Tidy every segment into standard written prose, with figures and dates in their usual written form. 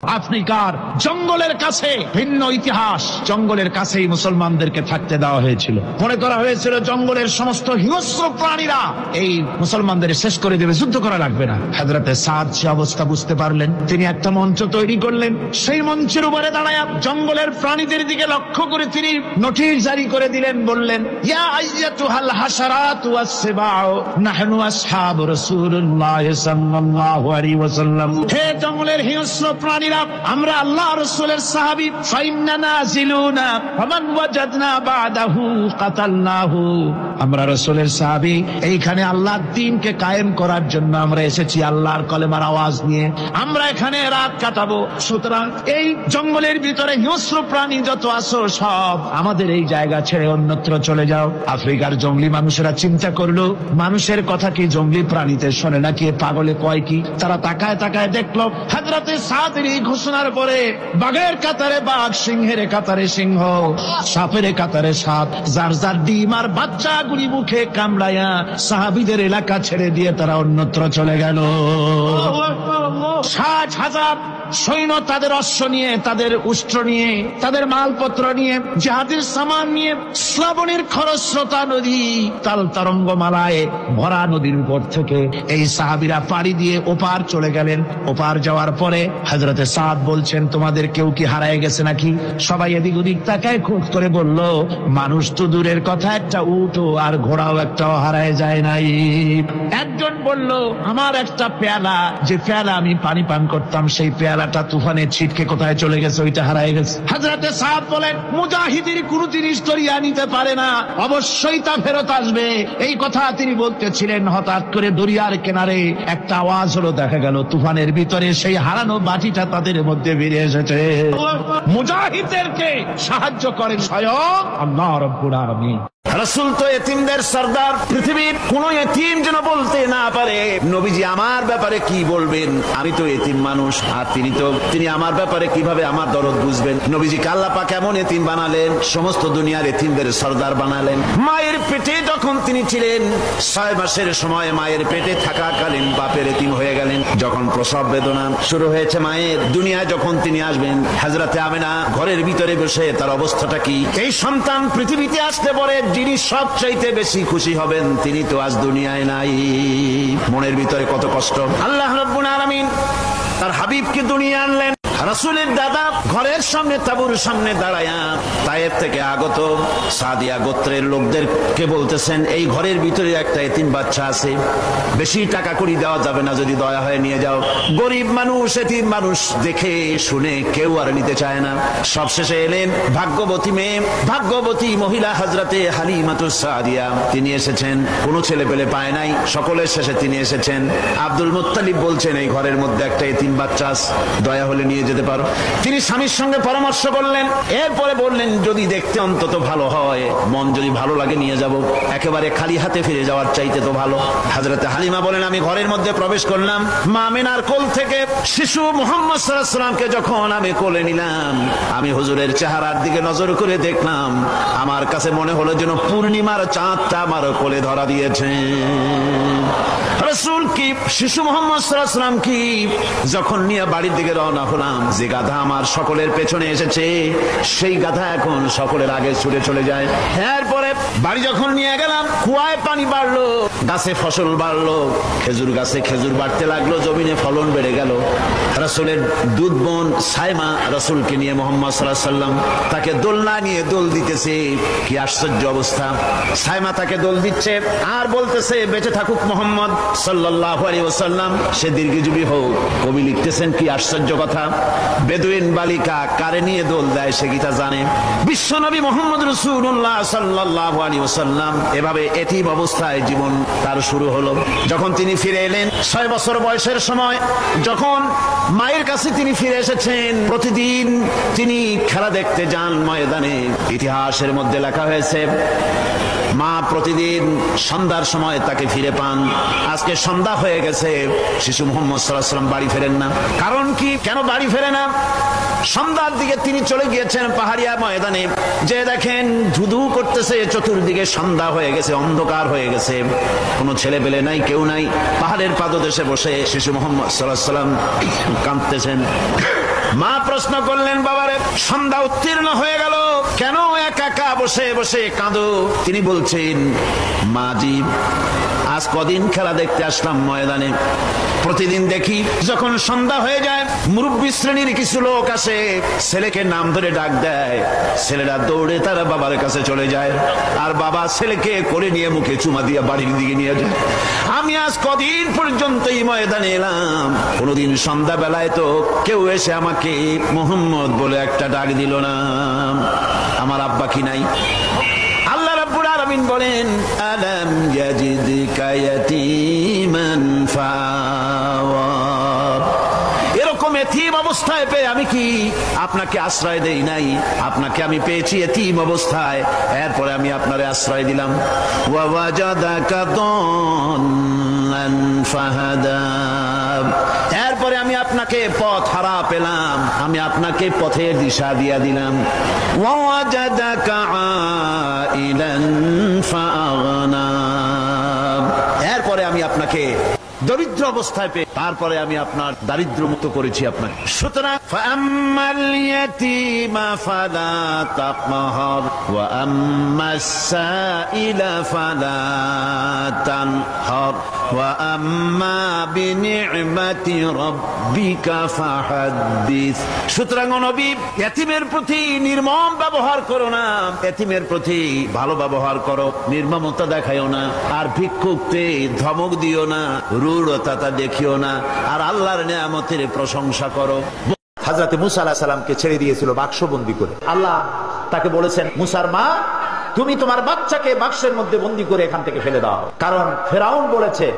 আফ্রিকার জঙ্গলের কাছে ভিন্ন ইতিহাস, জঙ্গলের কাছেই মুসলমানদেরকে থাকতে দেওয়া হয়েছিল। মনে করা হয়েছিল জঙ্গলের সমস্ত হিংস্র প্রাণীরা এই মুসলমানদের শেষ করে দেবে, যুদ্ধ করা লাগবে না। হযরতে সাদ সে অবস্থা বুঝতে পারলেন, তিনি একটা মঞ্চ তৈরি করলেন। সেই মঞ্চের উপরে দাঁড়ায় জঙ্গলের প্রাণীদের দিকে লক্ষ্য করে তিনি নোটিশ জারি করে দিলেন, বললেন, ইয়া আইয়াতুহাল হাশারাত ওয়াস সিবাউ নাহনু আসহাবু রাসূলুল্লাহ সাল্লাল্লাহু আলাইহি ওয়াসাল্লাম। হে জঙ্গলের হিংস্র প্রাণী, আমরা আল্লাহ রাসূলের সাহাবী, ফাইন্না নাজিলুনা ফামান ওয়াজাদনা বাদাহু কাতালনাহু। আমরা রাসূলের সাহাবী, এইখানে আল্লাহর দ্বীনকে কায়েম করার জন্য আমরা এসেছি আল্লাহর কলেমার আওয়াজ নিয়ে, আমরা এখানে রাত কাটাবো। সুতরাং এই জঙ্গলের ভিতরে হিংস্র প্রাণী যত আছো সব আমাদের এই জায়গা ছেড়ে অন্যত্র চলে যাও। আফ্রিকার জঙ্গলি মানুষেরা চিন্তা করলো, মানুষের কথা কি জঙ্গলি প্রাণীতে শোনে নাকি, পাগলে কয় কি? তারা তাকায় তাকায় দেখলো হযরতে সাদের ঘোষণার পরে বাঘের কাতারে বাঘ, সিংহের কাতারে সিংহ, সাপের কাতারে সাপ, যার যার ডিম আর বাচ্চাগুলি মুখে কামড়ায়া সাহাবীদের এলাকা ছেড়ে দিয়ে তারা অন্যত্র চলে গেল। 60,000 সৈন্য তাদের অশ্ব নিয়ে, তাদের উষ্ট্র নিয়ে, তাদের মালপত্র নিয়ে, জাহাজের সামান নিয়ে শ্রাবণের খরস্রোতা নদী তাল তরঙ্গমালায় ভরা নদীর উপর থেকে এই সাহাবীরা পাড়ি দিয়ে ওপার চলে গেলেন। ওপার যাওয়ার পরে হযরতে সাদ বলছেন, তোমাদের কেউ কি হারায় গেছে নাকি? সবাই এদিক ওদিক তাকায়, খুব করে বলল, মানুষ তো দূরের কথা, একটা উটও আর ঘোড়াও একটাও হারায় যায় নাই। একজন বলল, আমার একটা পেয়ালা, যে পেয়ালা আমি পানি পান করতাম, সেই পেয়ালাটা তুফানে ছিটকে কোথায় চলে গেছে, ওইটা হারায় গেছে। হযরতে সাদ বলেন, মুজাহিদের কোন জিনিস ধরিয়া নিতে পারে না, অবশ্যই তা ফেরত আসবে। এই কথা তিনি বলতেছিলেন, হঠাৎ করে দরিয়ার কিনারে একটা আওয়াজ হলো, দেখা গেল তুফানের ভিতরে সেই হারানো বাটিটা তাদের মধ্যে বেরিয়ে এসেছে। মুজাহিদদেরকে সাহায্য করেন স্বয়ং আল্লাহ রাব্বুল আলামিন। রাসূল তো এতিমদের সরদার, পৃথিবীর কোন এতিম যেন বলতে না পারে, নবীজি আমার ব্যাপারে কি বলবেন, আমি তো এতিম মানুষ, আর তিনি আমার ব্যাপারে কিভাবে আমার দরদ বুঝবেন। নবীজিকে আল্লাহ পাক এমন এতিম বানালেন, সমস্ত দুনিয়ার এতিমদের সরদার বানালেন। মায়ের পেটে যখন তিনি ছিলেন, 6 মাসের সময় মায়ের পেটে থাকাকালীন বাপের এতিম হয়ে গেলেন। যখন প্রসব বেদনা শুরু হয়েছে মায়ের, দুনিয়ায় যখন তিনি আসবেন, হযরতে আমেনা ঘরের ভিতরে বসে তার অবস্থাটা কি, এই সন্তান পৃথিবীতে আসতে পরে যিনি সবচাইতে বেশি খুশি হবেন তিনি তো আজ দুনিয়ায় নাই। মনের ভিতরে কত কষ্ট। আল্লাহ রাব্বুল আলামিন তার হাবিবকে দুনিয়া আনলেন। রাসূলের দাদা ঘরের সামনে তাঁবুর সামনে দাঁড়ায়া তায়েফ থেকে আগত সাদিয়া গোত্রের লোকদেরকে বলতেছেন, এই ঘরের ভিতরে একটা এতিম বাচ্চা আছে, বেশি টাকা কড়ি দেওয়া যাবে না, যদি দয়া হয় নিয়ে যাও। গরিব মানুষ, এতিম মানুষ দেখে শুনে কেউ আর নিতে চায় না। সবশেষে এলেন ভাগ্যবতী মেয়ে, ভাগ্যবতী মহিলা হযরতে হালিমাতুস সাদিয়া, তিনি এসেছেন। কোনো ছেলে পেলে পায় নাই, সকলের শেষে তিনি এসেছেন। আব্দুল মুত্তালিব বলছেন, এই ঘরের মধ্যে একটা এতিম বাচ্চা আছে, দয়া হলে নিয়ে যেতে পারো। তিনি স্বামীর সঙ্গে পরামর্শ করলেন, এরপরে বললেন, যদি দেখতে অন্তত ভালো হয়, মন যদি ভালো লাগে নিয়ে যাব, একেবারে খালি হাতে ফিরে যাওয়ার চাইতে তো ভালো। হযরতে হালিমা বলেন, আমি ঘরের মধ্যে প্রবেশ করলাম, মা আমিনার কোল থেকে শিশু মুহাম্মদ সাল্লাল্লাহু আলাইহি ওয়াসাল্লামকে যখন আমি কোলে নিলাম, আমি হুজুরের চেহারার দিকে নজর করে দেখলাম, আমার কাছে মনে হলো যেন পূর্ণিমার চাঁদটা আমার কোলে ধরা দিয়েছে। রাসূল কি শিশু মুহাম্মদ সাল্লাল্লাহু আলাইহি ওয়াসাল্লাম কি যখন নিয়ে বাড়ির দিকে রওনা হলাম, যে গাধা আমার সকলের পেছনে এসেছে, সেই গাধা এখন সকলের আগে ছুটে চলে যায়। এরপরে বাড়ি যখন নিয়ে গেলাম, কুয়ায় পানি বাড়লো, গাছে ফসল বাড়লো, খেজুর গাছে খেজুর বাড়তে লাগলো, জমিনে ফলন বেড়ে গেল। রাসূলের দুধ বোন সাইমা রাসূলকে নিয়ে মুহাম্মদ সাল্লাল্লাহু আলাইহি ওয়াসাল্লাম তাকে দোলনা নিয়ে দোল দিতেছে। কি আশ্চর্য অবস্থা! সাইমা তাকে দোল দিচ্ছে আর বলতেছে, বেঁচে থাকুক মুহাম্মদ সাল্লাল্লাহু আলাইহি ওয়াসাল্লাম, সে দীর্ঘজীবী হোক। কবি লিখতেছেন, কি আশ্চর্য কথা, বেদুইন বালিকা কারে নিয়ে দোল দেয় সে কি তা জানে? বিশ্বনবী মুহাম্মদ রাসূলুল্লাহ সাল্লাল্লাহু আলাইহি ওয়াসাল্লাম এভাবে এতিম অবস্থায় জীবন তার শুরু হলো। যখন তিনি ফিরে এলেন 6 বছর বয়সের সময়, যখন মায়ের কাছে তিনি ফিরে এসেছেন, প্রতিদিন তিনি খেলা দেখতে যান ময়দানে। ইতিহাসের মধ্যে লেখা হয়েছে, মা প্রতিদিন সন্ধ্যার সময় তাকে ফিরে পান। আজকে সন্ধ্যা হয়ে গেছে, শিশু মুহাম্মদ সাল্লাল্লাহু আলাইহি ওয়াসাল্লাম বাড়ি ফেরেন না। কারণ কি, কেন বাড়ি ফেরে না? সন্ধ্যার দিকে তিনি চলে গিয়েছেন পাহাড়িয়া ময়দানে, যে দেখেন ধুধু করতেছে, চতুর্দিকে সন্ধ্যা হয়ে গেছে, অন্ধকার হয়ে গেছে, কোনো ছেলে পেলে নাই, কেউ নাই। পাহাড়ের পাদদেশে বসে শিশু মুহাম্মদ সাল্লাল্লাহু আলাইহি ওয়াসাল্লাম কাঁদতেছেন। মা প্রশ্ন করলেন, বাবারে সন্ধ্যা উত্তীর্ণ হয়ে গেল, কেন একা একা বসে বসে কাঁদো? তিনি বলছেন, মাজি আজ কদিন খেলা দেখতে আসলাম ময়দানে, প্রতিদিন দেখি যখন সন্ধ্যা হয়ে যায় মুরব্বী শ্রেণীর কিছু লোক আসে, ছেলেকে নাম ধরে ডাক দেয়, ছেলেরা দৌড়ে তারা বাবার কাছে চলে যায়, আর বাবা ছেলেকে করে নিয়ে মুখে চুমা দিয়ে বাড়ির দিকে নিয়ে যায়। আমি আজ কদিন পর্যন্ত এই ময়দানে এলাম, কোনদিন সন্ধ্যা বেলায় তো কেউ এসে আমাকে মোহাম্মদ বলে একটা ডাক দিল না। আমার আব্বা কি নাই? আল্লাহ রাব্বুল আলামিন বলেন, আলাম ইয়াজিদকা ইয়াতীমান ফাওয়া। এরকম এতিম অবস্থায় পেয়ে আমি কি আপনাকে আশ্রয় দেই নাই? আপনাকে আমি পেয়েছি এতিম অবস্থায়, এরপরে আমি আপনারে আশ্রয় দিলাম। ওয়া ওয়াজাদাকা দাল্লান ফাহাদা। এরপরে আমি আপনাকে পথ হারা পেলাম, আমি আপনাকে পথের দিশা দিয়া দিলাম। ওয়া ওয়াজাদাকা আইলান ফাআগনা। এরপরে আমি আপনাকে দরিদ্র অবস্থায় পেয়ে তারপরে আমি আপনার দারিদ্র মুক্ত করেছি আপনাকে। সুতরাং ফাআম্মাল ইয়াতীমা ফালা তাকহার ওয়া আম্মাস সাইলা ফালা তানহার ওয়া আম্মা বিনি'মাতি রাব্বিকা ফাহাদ্দিস। সুতরাং নবী, ইতিমের প্রতি নির্মম ব্যবহার করো না, ইতিমের প্রতি ভালো ব্যবহার করো, নির্মমতা দেখাইও না, আর ভিক্ষুককে ধমক দিও না, রূঢ়তা দেখিও না, আর আল্লাহর নিয়ামতের প্রশংসা করো। হযরত মুসা আলাইহিস সালামকে ছেড়ে দিয়েছিল বাক্সবন্দি করে। আল্লাহ তাকে বলেছেন, মুসার মা, তুমি তোমার বাচ্চাকে বাক্সের মধ্যে বন্দি করে এখান থেকে ফেলে দাও, কারণ ফেরাউন বলেছে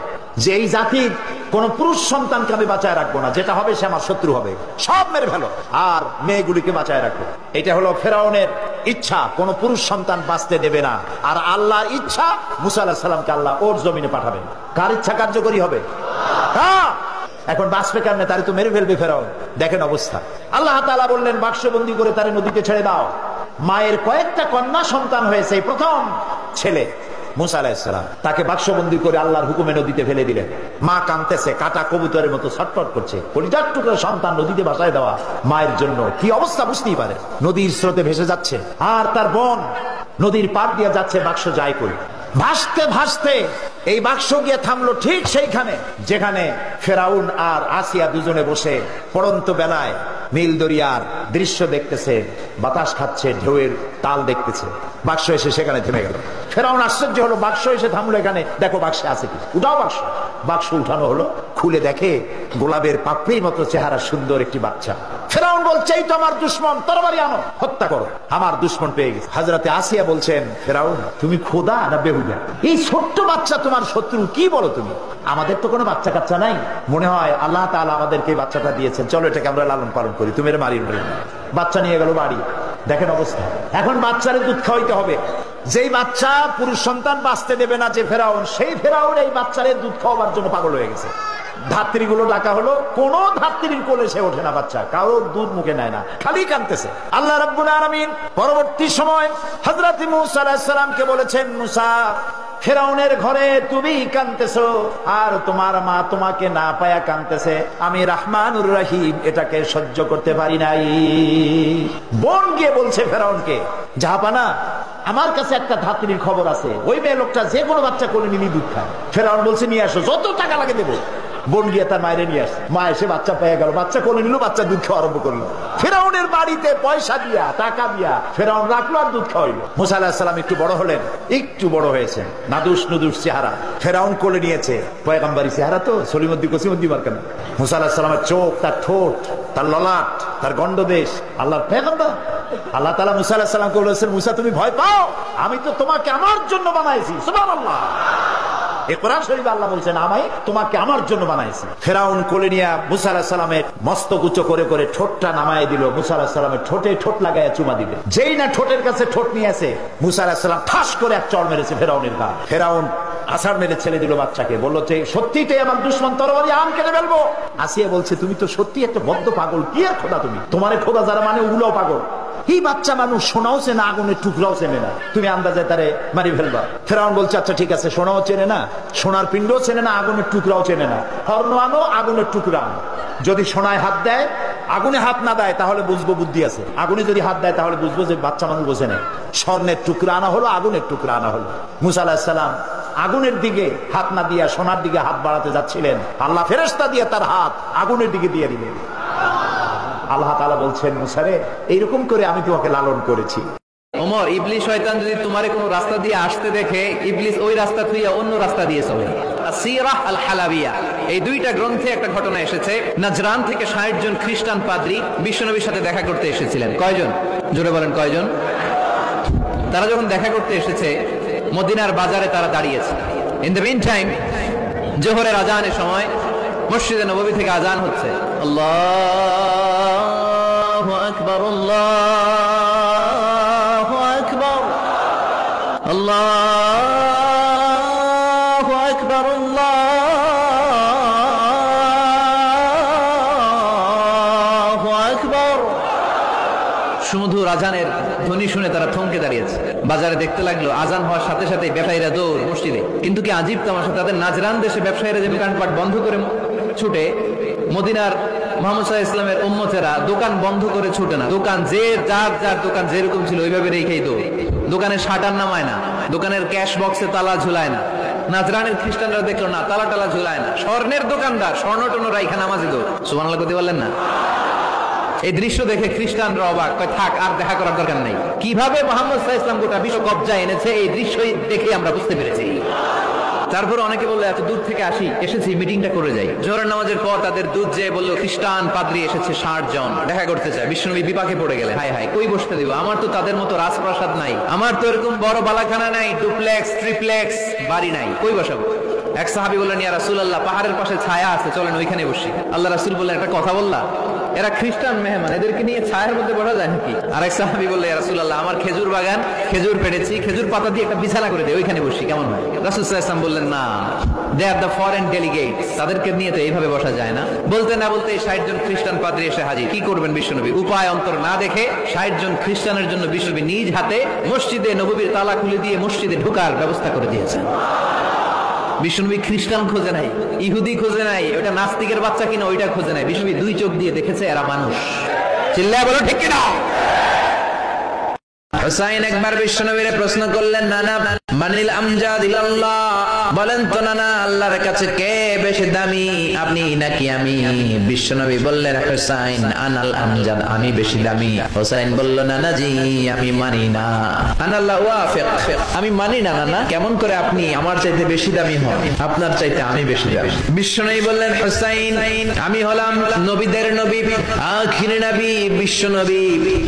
যে এই জাতির কোন পুরুষ সন্তানকে আমি বাঁচায় রাখবো না, যেটা হবে সে আমার শত্রু হবে, সব মেরে ফেলো, আর মেয়েগুলিকে বাঁচায় রাখবো। এটা হলো ফেরাউনের ইচ্ছা, কোন পুরুষ সন্তান বাঁচতে দেবে না। আর আল্লাহর ইচ্ছা, মুসা আলাইহিস সালামকে আল্লাহ ওর জমিনে পাঠাবেন। কার ইচ্ছা কার্যকরী হবে? এখন বাঁচবে কেমনে? তারে তো মেরে ফেলবে ফেরাউন। দেখেন অবস্থা। আল্লাহ তাআলা বললেন, বাক্সবন্দি করে তারে নদীতে ছেড়ে দাও। মায়ের কয়েকটা কন্যা সন্তান হয়েছে, প্রথম ছেলে মুসা আলাইহিস সালাম, তাকে বাক্সবন্দি করে আল্লাহর হুকুমে নদীতে ফেলে দিলেন। মা কাঁদতেছে, কাটা কবুতরের মতো ছটফট করছে। কলিজার টুকরো সন্তান নদীতে ভাসায় দেওয়া মায়ের জন্য কি অবস্থা বুঝতেই পারে। নদীর স্রোতে ভেসে যাচ্ছে, আর তার বোন নদীর পাড় দিয়ে যাচ্ছে, বাক্স যায় কই। ভাসতে ভাসতে এই বাক্স গিয়ে থামলো ঠিক সেইখানে যেখানে ফেরাউন আর আসিয়া দুজনে বসে পড়ন্ত বেলায় নীল দরিয়ার দৃশ্য দেখতেছে, বাতাস খাচ্ছে, ঢেউয়ের তাল দেখতেছে। বাক্স এসে সেখানে থেমে গেল। ফেরাউন আশ্চর্য হলো, বাক্স এসে থামলো এখানে, দেখো বাক্সে আছে কি, উঠাও বাক্স। বাক্স উঠানো হলো, খুলে দেখে গোলাপের পাপড়ির মতো চেহারা সুন্দর একটি বাচ্চা। ফেরাউন বলছে, এই তো আমার দুশমন, তরবারি আনো, হত্যা করো, আমার দুশমন পেয়ে গেছে। হযরতে আসিয়া বলছেন, ফেরাউন তুমি খোদা না বেহুদা? এই ছোট্ট বাচ্চা তোমার শত্রু, কি বলো তুমি? আমাদের তো কোনো বাচ্চা কাচ্চা নাই, মনে হয় আল্লাহ তাআলা আমাদেরকে বাচ্চাটা দিয়েছেন, চলো এটাকে আমরা লালন পালন করি, তুমি এর মারিয়ে ফেলো। বাচ্চা নিয়ে গেল বাড়ি। দেখেন অবস্থা। এখন বাচ্চারে দুধ খাওয়াইতে হবে। যেই বাচ্চা পুরুষ সন্তান বাঁচতে দেবে না যে ফেরাউন, সেই ফেরাউন এই বাচ্চারে দুধ খাওয়াবার জন্য পাগল হয়ে গেছে। ধাত্রীগুলো ডাকা হলো, কোন ধাত্রীর কোলে সে ওঠে না, বাচ্চা কারো দুধ মুখে নেয় না, খালি কাঁদতেছে। আল্লাহ রাব্বুল আলামিন পরবর্তী সময় হযরত মুসা আলাইহিস সালামকে বলেছেন, মুসা, ফেরাউনের ঘরে তুমি কাঁদতেছো, আর তোমার মা তোমাকে না পায়া কাঁদতেছে, আমি রহমানুর রহিম এটাকে সহ্য করতে পারি নাই। বোন গিয়ে বলছে ফেরাউনকে, জাহাপানা, আমার কাছে একটা ধাত্রীর খবর আছে, ওই মেয়ে লোকটা যে কোনো বাচ্চা কোলে নিলি দুধ খায়। ফেরাউন বলছে, নিয়ে আসো, যত টাকা লাগে দেবো। বোন গিয়ে তার মায়ের নিয়ে আসছে, মা এসে বাচ্চা পেয়ে গেল, বাচ্চা কোলে নিল, বাচ্চা দুধ খাওয়া আরম্ভ করলো। ফেরাউনের বাড়িতে পয়সা দিয়া, টাকা দিয়া ফেরাউন রাখলো আর দুধ খাওয়াইলো। মুসা আলাইহিস সালাম একটু বড় হলেন, একটু বড় হয়েছে, নাদুস নুদুস চেহারা, ফেরাউন কোলে নিয়েছে, পয়গম্বরী চেহারা তো, সলিমুদ্দি কসিমুদ্দি মার্কা না। মুসা আলাইহিস সালামের চোখ, তার ঠোঁট, তার ললাট, তার গন্ডদেশ, আল্লাহর পয়গম্বর। আল্লাহ তাআলা মুসা আলাইহিস সালামকে বলেছেন, মুসা তুমি ভয় পাও, আমি তো তোমাকে আমার জন্য বানাইছি। সুবহানাল্লাহ। এই কোরআন শরীফে আল্লাহ বলছেন, আমি তোমাকে আমার জন্য বানাইছি। ফেরাউন কোলে নিয়ে মুসা আলাইহিস সালামের মস্তক উঁচু করে করে ঠোঁটটা নামায় দিল। মুসা আলাইহিস সালামের ঠোঁটে ঠোঁট লাগায় চুমা দিবে। যেই না ঠোঁটের কাছে ঠোঁট নিয়ে আসে, মুসা আলাইহিস সালাম ঠাস করে এক চড় মেরেছে ফেরাউনের গা। ফেরাউন আছাড় মেরে ছেড়ে দিল বাচ্চাকে, বললো যে সত্যিটাই আমার দুশমন, তরবারি আম কেটে ফেলবো। আসিয়া বলছে, তুমি তো সত্যি একটা বদ্ধ পাগল, কি আর খোদা তুমি, তোমার খোদা যারা মানে ওগুলোও পাগল। এই বাচ্চা মানুষ সোনাও চেনে, আগুনের টুকরাও চেনে না, তুমি আন্দাজে তারে মারি ফেলবা। ফেরাউন বলছে, আচ্ছা ঠিক আছে, সোনাও চেনে না, সোনার পিণ্ডও চেনে না, আগুনের টুকরাও চেনে না, স্বর্ণ আনো, আগুনের টুকরা আনো, যদি সোনায় হাত দেয় আগুনে হাত না দেয় তাহলে বুঝবো বুদ্ধি আছে, আগুনে যদি হাত দেয় তাহলে বুঝবো যে বাচ্চা মানুষ বোঝে না। স্বর্ণের টুকরা আনা হলো, আগুনের টুকরা আনা হলো। মুসা আলাইহিস সালাম আগুনের দিকে হাত না দিয়া সোনার দিকে হাত বাড়াতে যাচ্ছিলেন, আল্লাহ ফেরেশতা দিয়ে তার হাত আগুনের দিকে দিয়ে দিলেন। আল্লাহ তাআলা বলছেন, মুসা রে, এইরকম করে আমি তোমাকে লালন করেছি। ওমর, ইবলিস শয়তান যদি তোমারে কোনো রাস্তা দিয়ে আসতে দেখে, ইবলিস ওই রাস্তা থুইয়া অন্য রাস্তা দিয়ে চলে। আসিরাহ আল হালাবিয়া, এই দুইটা গ্রন্থে একটা ঘটনা এসেছে। নাজরান থেকে 60 জন খ্রিস্টান পাদ্রী বিশ্বনবীর সাথে দেখা করতে এসেছিলেন। কয়জন? জোরে বলেন কয়জন? তারা যখন দেখা করতে এসেছে, মদিনার বাজারে তারা দাঁড়িয়েছে। ইন দ্য মিন টাইম জোহরের আজানের সময় মসজিদে নববী থেকে আজান হচ্ছে। আল্লাহু আকবার, আল্লাহু আকবার, আল্লাহু আকবার, আল্লাহু আকবার। সুমধুর আজানের ধ্বনি শুনে তারা থমকে দাঁড়িয়েছে। বাজারে দেখতে লাগলো আজান হওয়ার সাথে সাথে ব্যবসায়ীরা দৌড় মসজিদে। কিন্তু কি আজীব তামাশা, তাদের নাজরান দেশে ব্যবসায়ীরা যে দোকানপাট বন্ধ করে ছুটে, মদিনার মুহাম্মদ সাল্লাল্লাহু আলাইহি ওয়াসাল্লামের উম্মতেরা দোকান বন্ধ করে ছুটে না। দোকান যে যার যার দোকান যেরকম ছিল ওইভাবে রেখেই দৌড়। দোকানের শাটার নামায় না, দোকানের ক্যাশ বক্সে তালা ঝুলায় না। নাজরানের খ্রিস্টানরা দেখলো না, তালা টালা ঝুলায় না। স্বর্ণের দোকানদার স্বর্ণ টর্ণ রাইখা নামাজে দৌড়। সুবহানাল্লাহ কইতে পারলেন না? এই দৃশ্য দেখে খ্রিস্টানরা অবাক, কয় থাক, আর দেখা করার দরকার নাই। কিভাবে মুহাম্মদ সাল্লাল্লাহু আলাইহি ওয়াসাল্লাম গোটা বিশ্ব কবজায় এনেছে, এই দৃশ্যই দেখে আমরা বুঝতে পেরেছি। তারপর অনেকে বললো এত দূর থেকে এসেছি মিটিংটা করে যাই। জোহরের নামাজের পর তাদের দুধ যে বললো খ্রিস্টান পাদ্রী এসেছে 60 জন দেখা করতে চায়। বিশ্বনবী বিপাকে পড়ে গেলেন, হায় হায়, কই বসতে দিব? আমার তো তাদের মতো রাজপ্রাসাদ নাই, আমার তো এরকম বড় বালাখানা নাই, ডুপ্লেক্স ট্রিপ্লেক্স বাড়ি নাই, কই বসাবো? এক সাহাবী বললেন, ইয়া রাসূলুল্লাহ, পাহাড়ের পাশে ছায়া আছে, চলেন ওইখানে বসি। আল্লাহ রাসূল বললেন, একটা কথা বললা, এরা খ্রিস্টান মেহমান, এদেরকে নিয়ে ছায়ার মধ্যে বসা যায় নাকি? আরেক সাহাবী বললেন, ইয়া রাসূলুল্লাহ, আমার খেজুর বাগান, খেজুর পেড়েছি, খেজুর পাতা দিয়ে একটা বিছানা করে দে, ওইখানে বসি, কেমন হয়? রাসূল সাল্লাল্লাহু আলাইহি ওয়াসাল্লাম বললেন, না, দে আর দ্য ফরেন ডেলিগেটস, তাদেরকে নিয়ে তো এইভাবে বসা যায় না। বলতে না বলতে 60 জন খ্রিস্টান পাদ্রী এসে হাজির। কি করবেন বিশ্বনবী? উপায় অন্তর না দেখে 60 জন খ্রিস্টানের জন্য বিশ্বনবী নিজ হাতে মসজিদে নববীর তালা খুলে দিয়ে মসজিদে ঢোকার ব্যবস্থা করে দিয়েছেন। বিশ্বনবী খ্রিস্টান খোঁজে নাই, ইহুদি খোঁজে নাই, ওটা নাস্তিকের বাচ্চা কিনা ওইটা খোঁজে নাই। বিশ্বনবী 2 চোখ দিয়ে দেখেছে এরা মানুষ। চিল্লায় বলো ঠিক কিনা? হুসাইন একবার বিশ্বনবীরে প্রশ্ন করলেন, নানা মানিল আমজাদ ইলাল্লাহ, বলেন তো নানা, আল্লাহর কাছে কে বেশি দামি, আপনি নাকি আমি? বিশ্বনবী বললেন, হুসাইন আনাল আমজাদ, আমি বেশি দামি। হুসাইন বলল, নানা জি, আমি মানি না। আনাল্লাহ ওয়াফিক, আমি মানি না নানা, কেমন করে আপনি আমার চাইতে বেশি দামি হন? আপনার চাইতে আমি বেশি দামি। বিশ্বনবী বললেন, হুসাইন, আমি হলাম নবীদের নবী, আখির নবী বিশ্বনবী,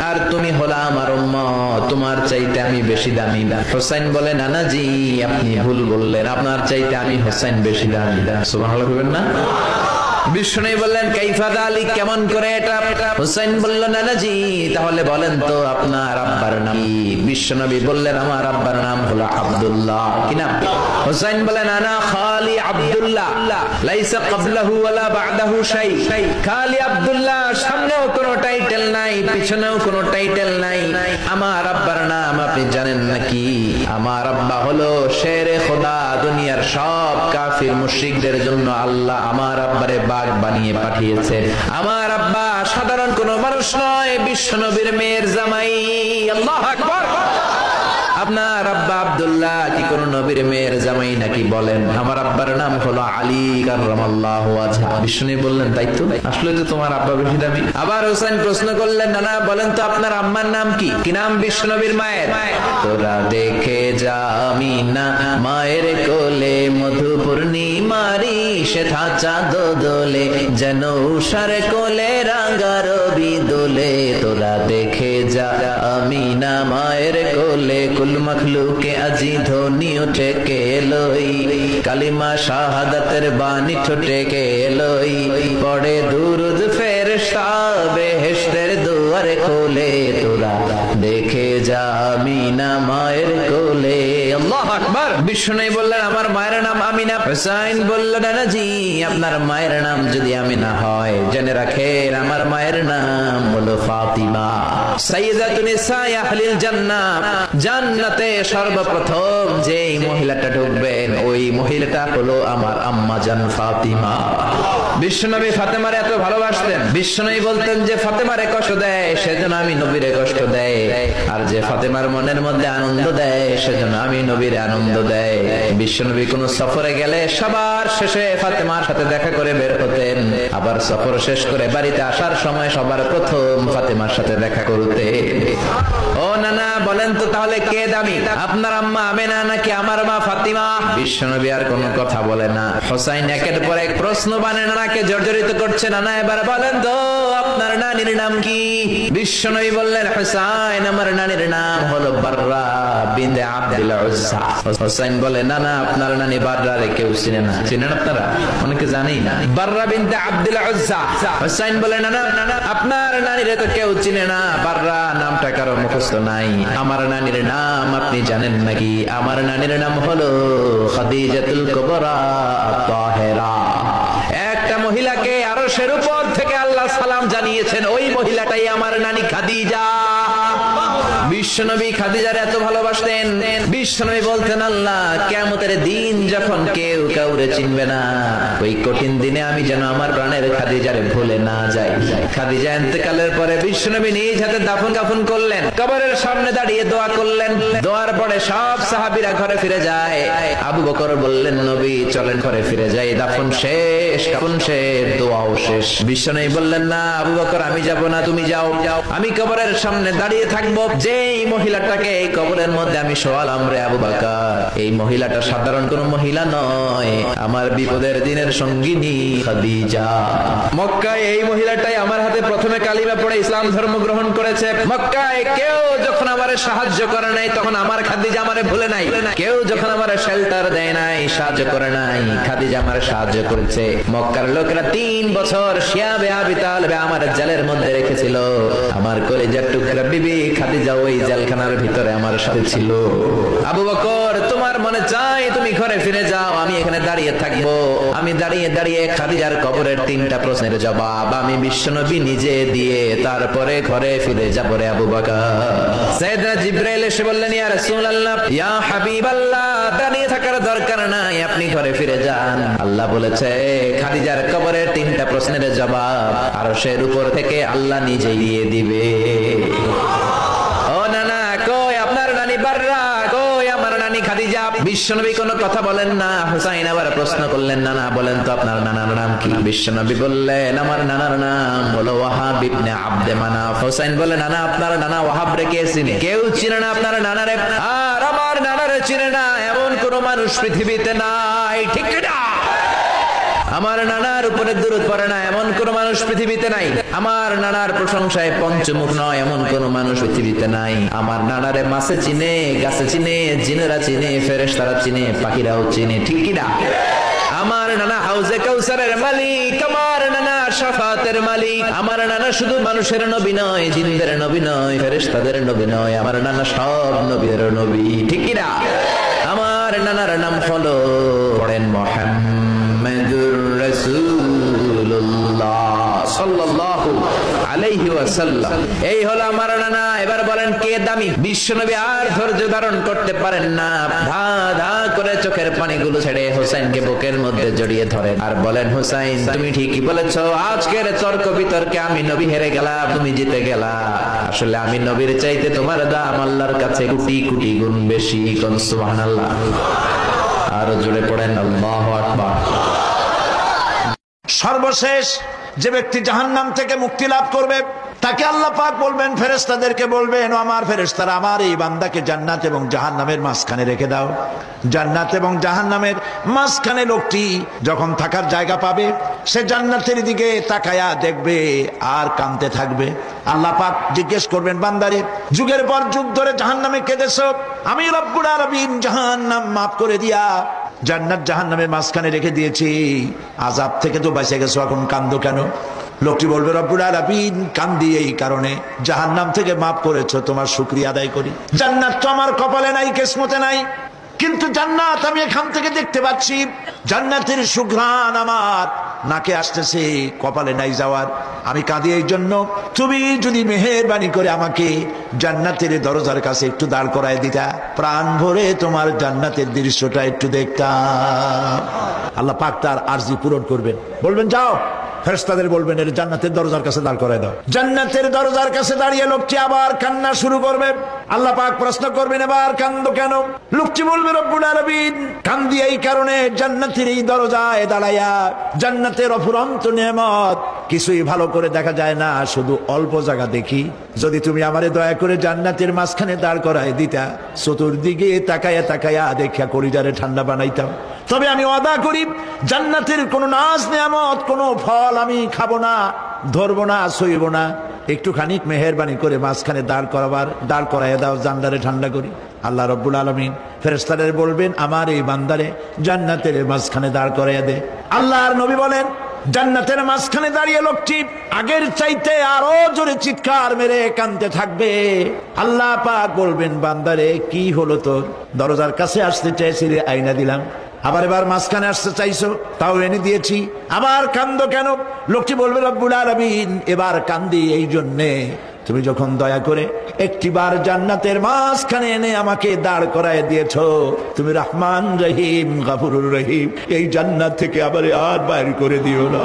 আর তুমি হলা আমার উম্মত, তোমার চাইতে আমি বেশি দামি। হুসাইন বলে, নানা জি, আপনি ভুল বললেন, আপনার চাইতে আমি হুসাইন বেশি দামি। সুবহানাল্লাহ বলবেন না? বিষ্ণু বললেন, কাইফা যালিক, কেমন করে এটা? হুসাইন বলল, নানা জি, তাহলে বলেন তো আপনার আব্বার নাম কি? বিশ্বনবী বললেন, আমার আব্বার নাম হলো আব্দুল্লাহ। কি নাম? হুসাইন বলেন, আনা খালি আব্দুল্লাহ, লাইসা ক্বাবলাহু ওয়ালা বা'দাহু শাই, খালি আব্দুল্লাহ, সামনেও কোনো টাইটেল নাই, পিছনেও কোনো টাইটেল নাই। আমার আব্বার নাম আপনি জানেন নাকি? আমার আব্বা হলো শেরে খোদা, দুনিয়ার সব কাফির মুশরিকদের জন্য আল্লাহ আমার আব্বারে বাঘ বানিয়ে পাঠিয়েছে। আমার আব্বা সাধারণ কোনো মানুষ নয়, বিশ্বনবীর মেয়ের জামাই। আল্লাহু আকবার। আপনার আব্বা আব্দুল্লাহ কি কোন নবীর মেয়ের জামাই নাকি? বলেন, আমার আব্বার নাম হলো আলী কাররামাল্লাহু ওয়াজহা। বিষ্ণু বললেন, তাই তো, আসলে তো তোমার আব্বা বেশি দামি। আবার হোসেন প্রশ্ন করলেন, নানা বলেন তো আপনার আম্মার নাম কি? কি নাম বিশ্বনবীর মায়ের? তোরা দেখে যা আমিনা মায়ের কোলে, মধু পূর্ণিমারি সেথা চাঁদ দোলে, যেন উষার কোলে রাঙা রবি দোলে। তোরা দেখে যা আমিনা মায়ের কোলে, কুল মখলুকে আজি ধ্বনি উঠে কে লই, কালিমা শাহাদাতের বাণী ঠোঁটে কে লই, পড়ে দুরুদ ফেরেশতা বেহেশতের দুয়ারে খোলে। তোরা দেখে যা আমিনা মায়ের কোলে। আল্লাহু আকবার। বিষ্ণু বললেন, আমার মায়ের নাম আমিনা। হুসাইন বলল, নানা জি, আপনার মায়ের নাম যদি আমিনা হয়, জেনে রাখেন আমার মায়ের নাম হলো ফাতিমা। সাইয়্যিদাতুন নিসাই আহলিল জান্নাহ, জান্নাতে সর্বপ্রথম যেই মহিলাটা ঢুকবেন ওই মহিলাটা হলো আমার আম্মা জান ফাতিমা। বিশ্বনবী ফাতেমারে এত ভালোবাসতেন, বিশ্বনবী বলতেন যে ফাতেমারে কষ্ট দেয় সেজন্য আমি নবীরে কষ্ট দেয়, আর যে ফাতেমার মনের মধ্যে আনন্দ দেয় সেজন্য আমি নবীরে আনন্দ দেয়। বিশ্বনবী কোন সফরে গেলে সবার শেষে ফাতেমার সাথে দেখা করে বের হতেন, আবার সফর শেষ করে বাড়িতে আসার সময় সবার প্রথম ফাতেমার সাথে দেখা করতে। ও নানা বলেন তো তাহলে কে দামি, আপনার আম্মা আমেনা নাকি আমার মা ফাতিমা? বিশ্বনবী আর কোনো কথা বলে না। হোসাইন একের পর এক প্রশ্ন বানে নানাকে জর্জরিত করছে। নানা এবার বলেন তো আপনার নানির নাম কি? বিশ্বনবী বললেন হোসাইন আমার নানির নাম হলো বাররা বিনতে আব্দুল উজ্জা। হোসাইন বলে নানা আপনার নানি বাররা রে কেউ চিনে না। চিনেন আপনারা? অনেকে জানেই না বাররা বিনতে আব্দুল উজ্জা। হোসাইন বলে নানা আপনার নানির তো কেউ চিনে না, বাররা নামটা কারো মুখস্থ নাই। আমার নানির নাম আপনি জানেন নাকি? আমার নানির নাম হলো খাদিজাতুল কুবরা তাহেরা। একটা মহিলাকে আরশের উপর থেকে আল্লাহ সালাম জানিয়েছেন, ওই মহিলাটাই আমার নানি খাদিজা। বিশ্বনবী খাদিজার এত ভালোবাসতেন, বিশ্বনবী বলতেন আল্লাহ কিয়ামতের দিন যখন কেউ কাউরে চিনবে না, ওই কঠিন দিনে আমি যেন আমার প্রাণের খাদিজারে ভুলে না যাই। খাদিজা ইন্তেকালের পরে বিশ্বনবী নিজ হাতে দাফন কাফন করলেন, কবরের সামনে দাঁড়িয়ে দোয়া করলেন। দোয়ার পরে সব সাহাবীরা ঘরে ফিরে যায়। আবু বকর বললেন নবী চলেন ঘরে ফিরে যাই, দাফন শেষ কাফন শেষ দোয়াও শেষ। বিশ্বনবী বললেন না আবু বকর আমি যাব না, তুমি যাও, আমি কবরের সামনে দাঁড়িয়ে থাকবো। যেই মহিলাটাকে এই কবরের মধ্যে আমি শোয়ালাম রে আবু বকর, এই মহিলাটা সাধারণ কোন মহিলা নয়, আমার বিপদের দিনের সঙ্গিনী খাদিজা। মক্কায় এই মহিলাটাই আমার হাতে প্রথমে কালিমা পড়ে ইসলাম ধর্ম গ্রহণ করেছে। মক্কায় কেউ যখন আমারে সাহায্য করে নাই তখন আমার খাদিজা আমারে ভুলে নাই, কেউ যখন আমারে শেল্টার দেয় নাই সাহায্য করে নাই, খাদিজা আমারে সাহায্য করেছে। মক্কার লোকেরা 3 বছর শিয়াবে আবি তালেব আমার জেলের মধ্যে রেখেছিল, আমার কলিজার টুকরা বিবি খাদিজা ওই জেলখানার ভিতরে আমার সাথে ছিল। আবু বকর তোমার মনে চাই তুমি ঘরে ফিরে যাও, আমি এখানে দাঁড়িয়ে থাকবো। আমি দাঁড়িয়ে দাঁড়িয়ে খাদিজার কবরের 3টা প্রশ্নের জবাব আমি বিশ্বনবী নিজে দিয়ে তারপরে ঘরে ফিরে যাব রে আবু বকর। সাইয়েদনা জিবরাইল এসে বললেন ইয়া রাসূলুল্লাহ ইয়া হাবিবাল্লাহ দাঁড়িয়ে থাকার দরকার নাই, আপনি ঘরে ফিরে যান। আল্লাহ বলেছে খাদিজার কবরের 3টা প্রশ্নের জবাব আরশের উপর থেকে আল্লাহ নিজেই দিয়ে দিবে। ও নানা কই আপনার নানি বাররা, কই আমার নানি খাদিজা? বিশ্বনবী কোনো কথা বলেন না। হুসাইন আবার প্রশ্ন করলেন নানা বলেন তো আপনার নানার নাম কি? বিশ্বনবী বললেন আমার নানার নাম হলো ওয়াহাব ইবনে আব্দে মানাফ। হুসাইন বলে নানা আপনার নানা ওয়াহাব রে কে চিনে? কেউ চিনে না আপনার নানারে। আর আমার নানারে চিনে না এমন কোন মানুষ পৃথিবীতে নাই, ঠিক না? আমার নানার উপরে দুরূদ পড়ে না এমন কোন মানুষ পৃথিবীতে নাই, আমার নানার প্রশংসায় পঞ্চমুখ নয় এমন কোন মানুষ পৃথিবীতে নাই। আমার নানারে মাছে চিনে, গাছে চিনে, জিনেরা চিনে, ফেরেশতারা চিনে, পাখিরাও চিনে, ঠিক কি না? আমার নানা হাউজে কাউসারের মালিক, আমার নানা শাফাতের মালিক। আমার নানা শুধু মানুষের নবী নয়, জিনদের নবী নয়, ফেরেশতাদের নবী নয়, আমার নানা সব নবীর নবী, ঠিক কি না? আমার নানার নাম হলো পড়েন মুহাম্মাদুর রাসূলুল্লাহ সাল্লাল্লাহু আলাইহি ওয়াসাল্লাম। এই হলো আমার নানা। এবার বলেন কে দামি? বিশ্বনবী আর ধৈর্য ধারণ করতে পারেন না, ধা ধা করে চোখের পানিগুলো ছেড়ে হোসেনকে বুকের মধ্যে জড়িয়ে ধরেন আর বলেন হোসেন তুমি ঠিকই বলেছো, আজকের তর্ক বিতর্কে আমি নবী হেরে গেলাম, তুমি জিতে গেলা। আসলে আমি নবীর চাইতে তোমার দাম আল্লাহর কাছে কোটি কোটি গুণ বেশি। কোন সুবহানাল্লাহ। আরো জোরে পড়েন আল্লাহু আকবার। সর্বশেষ যে ব্যক্তি জাহান্নাম থেকে মুক্তি লাভ করবে তাকে আল্লাহ পাক বলবেন, ফেরেশতাদেরকে বলবেন ও আমার ফেরেশতারা আমার এই বান্দাকে জান্নাত এবং জাহান্নামের মাঝখানে রেখে দাও। জান্নাত এবং জাহান্নামের মাঝখানে লোকটি যখন থাকার জায়গা পাবে সে জান্নাতের দিকে তাকায়া দেখবে আর কাঁদতে থাকবে। আল্লাহ পাক জিজ্ঞেস করবেন বান্দারে যুগের পর যুগ ধরে জাহান্নামে কেঁদেছো, আমি রব্বুল আলামিন জাহান্নাম মাফ করে দিয়া জান্নাত জাহান্নামের মাঝখানে রেখে দিয়েছি, আযাব থেকে তো বেঁচে গেছো, এখন কান্দো কেন? লোকটি বলবে রব্বুল আলামিন কান্দি এই কারণে জাহান্নাম থেকে মাফ করেছো, তোমার শুকরিয়া আদায় করি। জান্নাত তো আমার কপালে নাই, কিসমতে নাই, কিন্তু জান্নাত আমি এখান থেকে দেখতে পাচ্ছি, জান্নাতের সুঘ্রাণ আমার নাকে আসতেছে, কপালে নাই যাওয়ার, আমি কাঁদি এই জন্য। তুমি যদি মেহেরবানি করে আমাকে জান্নাতের দরজার কাছে একটু দাঁড় করায় দিতা, প্রাণ ভরে তোমার জান্নাতের দৃশ্যটা একটু দেখতাম। আল্লাহ পাক তার আরজি পূরণ করবেন, বলবেন যাও, ফেরেশতাদের বলবেন এর জান্নাতের দরজার কাছে দাঁড় করায় দাও। জান্নাতের দরজার কাছে দাঁড়িয়ে লোকটি আবার কান্না শুরু করবে। আল্লাহ পাক প্রশ্ন করবেন, এবার কান্দো কেন? লোকটি বলবে, রব্বুল আলামিন, কান্দি এই কারণে, জান্নাতের এই দরজায় দাঁড়াইয়া জান্নাতের অফুরন্ত নেয়ামত কিছুই ভালো করে দেখা যায় না, শুধু অল্প জায়গা দেখি। যদি তুমি আমারে দয়া করে জান্নাতের মাঝখানে দাঁড় করায় দিতা, চতুর্দিকে তাকায়া তাকায়া দেখিয়া কলিজারে ঠান্ডা বানাইতাম। তবে আমি ওয়াদা করি, জান্নাতের কোন নাজ নেয়ামত, কোন ফল আমি খাবো না, ধরবো না, সইব না। একটুখানি মেহেরবানি করে মাঝখানে দাঁড় করাইয়া দাও, জান্নারে ঠান্ডা করি। আল্লাহ রব্বুল আলামিন ফেরেশতাদের বলবেন, আমার এই বান্দারে জান্নাতের মাঝখানে দাঁড় করাইয়া দে। আল্লাহর নবী বলেন, জান্নাতের মাঝখানে দাঁড়িয়ে লোকটি আগের চাইতে আরো জোরে চিৎকার মেরে কাঁদতে থাকবে। আল্লাহ পাক বলবেন, বান্দারে কি হলো তোর? দরজার কাছে আসতে চাইছিলে, আইনা দিলাম। আবার এবার মাঝখানে আসতে চাইছো, তাও এনে দিয়েছি। আবার কান্দো কেন? লোকটি বলবে, রব্বুল আলামিন, এবার কান্দি এই জন্যে, তুমি যখন দয়া করে একটিবার জান্নাতের মাঝখানে এনে আমাকে দাঁড় করায় দিয়েছো, তুমি রহমান রহিম গফুরুর রহিম, এই জান্নাত থেকে আবার আর বাইর করে দিও না।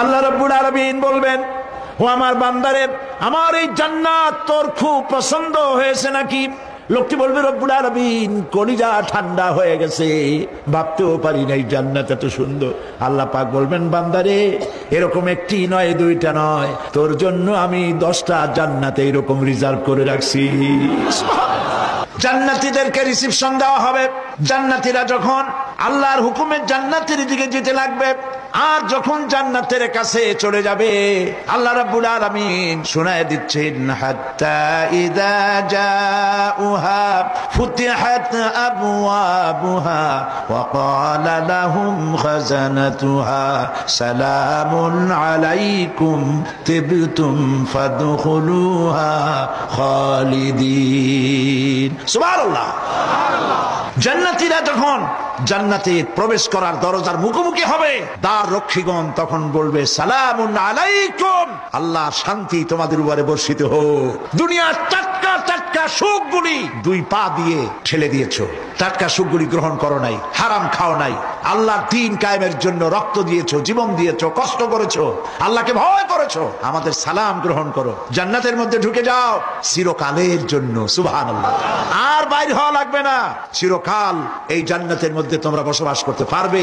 আল্লাহ রাব্বুল আলামিন বলবেন, ও আমার বান্দারে, আমার এই জান্নাত তোর খুব পছন্দ হয়েছে নাকি? লোকটি বলবে, রব্বুল আলামিন, কলিজা ঠান্ডা হয়ে গেছে, ভাবতেও পারি নাই জান্নাত এত সুন্দর। আল্লাহ পাক বলবেন, বান্দারে, এরকম একটি নয়, দুইটা নয়, তোর জন্য আমি 10টা জান্নাতে এরকম রিজার্ভ করে রাখছি। জান্নাতীদেরকে রিসিপশন দেওয়া হবে। জান্নাতীরা যখন আল্লাহর হুকুমে জান্নাতের দিকে যেতে লাগবে, আর যখন জান্নাতের কাছে চলে যাবে, আল্লাহ রাব্বুল আলামিন শোনায় দিচ্ছেন, হাত্তা ইযা জাউহা ফুতিহাত আবওয়াবুহা ওয়া ক্বালা লাহুম খাজানাতুহা সালামুন আলাইকুম তিবতুম ফাদখুলুহা খালিদিন। সুবহানাল্লাহ। জান্নাতীরা যখন জান্নাতে প্রবেশ করার দরজার মুখোমুখি হবে, দ্বার রক্ষীগণ তখন বলবে, সালামুন আলাইকুম, আল্লাহ শান্তি তোমাদের উপরে বর্ষিত হোক। দুনিয়ার টাটকা টাটকা সুখগুলি 2 পা দিয়ে ঠেলে দিয়েছো, টাটকা সুখগুলি গ্রহণ করো নাই, হারাম খাও নাই, আল্লাহর দ্বীন কায়েমের জন্য রক্ত দিয়েছো, জীবন দিয়েছো, কষ্ট করেছো, আল্লাহকে ভয় করেছো, আমাদের সালাম গ্রহণ করো, জান্নাতের মধ্যে ঢুকে যাও চিরকালের জন্য। সুবহানাল্লাহ। আর বাইরে হওয়া লাগবে না, চিরকাল এই জান্নাতের মধ্যে তোমরা বসবাস করতে পারবে।